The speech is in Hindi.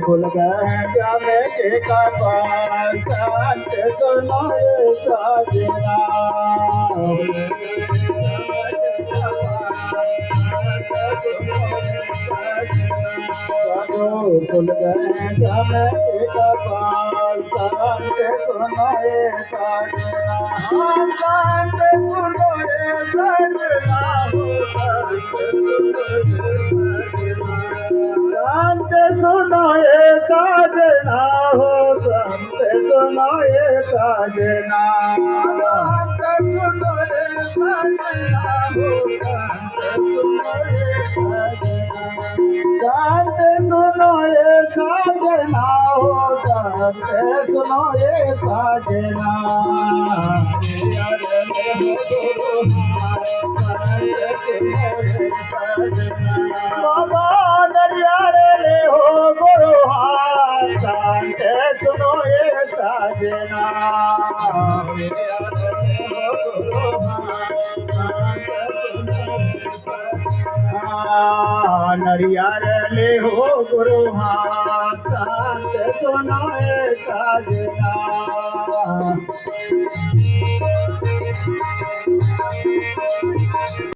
खुल गए जामे के कपाल शांत सुनो ये साजना खुल गए जामे के कपाल शांत सुनो ये साजना शांत सुनो ये साजना शांत सुनो ये साजना हो शांत सुनो ये साजना शांत सुनो ये साजना हो शांत सुनो ये साजना शांत सुनो ये साजना बाबा दरियारे ले हो गुरु हाथ शांत सुनो ये साजना नरियार ले हो गुरु हाथ शांत सुनो ये साजना